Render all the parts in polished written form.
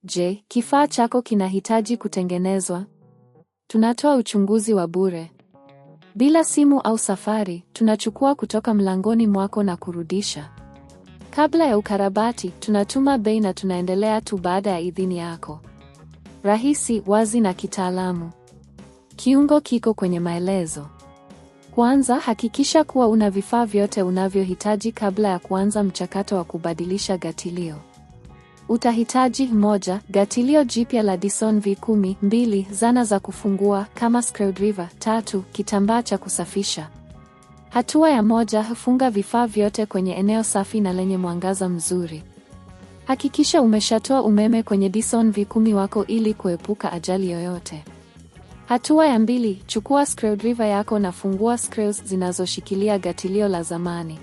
Je, kifaa chako kinahitaji kutengenezwa? Tunatoa uchunguzi wa bure. Bila simu au safari, tunachukua kutoka mlangoni mwako na kurudisha. Kabla ya ukarabati, tunatuma bei na tunaendelea tu baada ya idhini yako. Rahisi, wazi na kitaalamu. Kiungo kiko kwenye maelezo. Kwanza, hakikisha kuwa una vifaa vyote unavyohitaji kabla ya kuanza mchakato wa kubadilisha gatilio. Utahitaji: 1. Gatilio jipya la Dyson V10. 2. Zana za kufungua kama screwdriver. 3. Kitambaa cha kusafisha. Hatua ya 1: funga vifaa vyote kwenye eneo safi na lenye mwangaza mzuri. Hakikisha umeshatoa umeme kwenye Dyson V10 wako ili kuepuka ajali yoyote. Hatua ya 2: chukua screwdriver yako na fungua screws zinazoshikilia gatilio la zamani.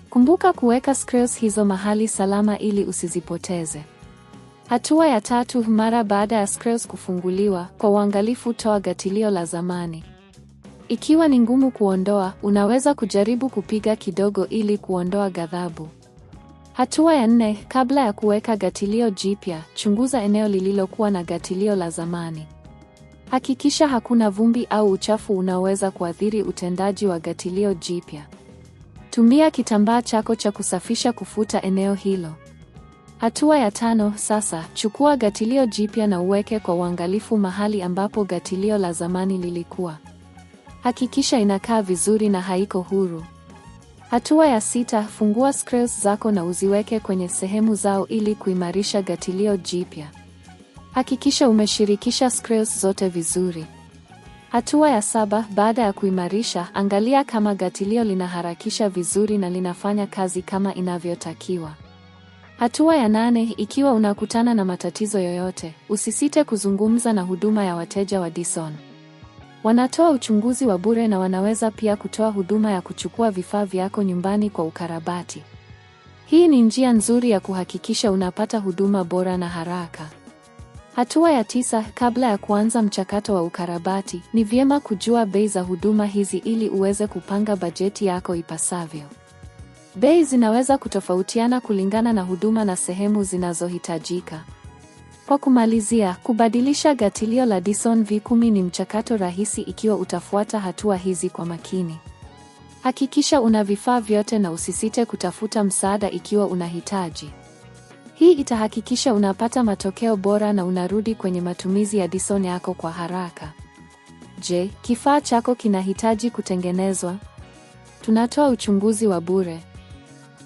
Kumbuka kuweka screws hizo mahali salama ili usizipoteze. Hatua ya 3: mara baada ya screws kufunguliwa, kwa uangalifu toa gatilio la zamani. Ikiwa ni ngumu kuondoa, unaweza kujaribu kupiga kidogo ili kuondoa ghadhabu. Hatua ya 4: kabla ya kuweka gatilio jipya, chunguza eneo lililokuwa na gatilio la zamani. Hakikisha hakuna vumbi au uchafu unaoweza kuathiri utendaji wa gatilio jipya. Tumia kitambaa chako cha kusafisha kufuta eneo hilo. Hatua ya 5: sasa, chukua gatilio jipya na uweke kwa uangalifu mahali ambapo gatilio la zamani lilikuwa. Hakikisha inakaa vizuri na haiko huru. Hatua ya 6: fungua screws zako na uziweke kwenye sehemu zao ili kuimarisha gatilio jipya. Hakikisha umeshirikisha screws zote vizuri. Hatua ya 7: baada ya kuimarisha, angalia kama gatilio linaharakisha vizuri na linafanya kazi kama inavyotakiwa. Hatua ya 8: ikiwa unakutana na matatizo yoyote, usisite kuzungumza na huduma ya wateja wa Dyson. Wanatoa uchunguzi wa bure na wanaweza pia kutoa huduma ya kuchukua vifaa vyako nyumbani kwa ukarabati. Hii ni njia nzuri ya kuhakikisha unapata huduma bora na haraka. Hatua ya 9: kabla ya kuanza mchakato wa ukarabati, ni vyema kujua bei za huduma hizi ili uweze kupanga bajeti yako ipasavyo. Bei zinaweza kutofautiana kulingana na huduma na sehemu zinazohitajika. Kwa kumalizia, kubadilisha gatilio la Dyson V10 ni mchakato rahisi ikiwa utafuata hatua hizi kwa makini. Hakikisha una vifaa vyote na usisite kutafuta msaada ikiwa unahitaji. Hii itahakikisha unapata matokeo bora na unarudi kwenye matumizi ya Dyson yako kwa haraka. Je, kifaa chako kinahitaji kutengenezwa? Tunatoa uchunguzi wa bure.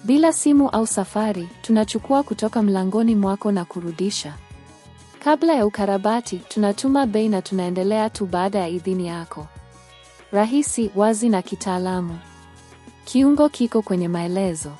Bila simu au safari, tunachukua kutoka mlangoni mwako na kurudisha. Kabla ya ukarabati, tunatuma bei na tunaendelea tu baada ya idhini yako. Rahisi, wazi na kitaalamu. Kiungo kiko kwenye maelezo.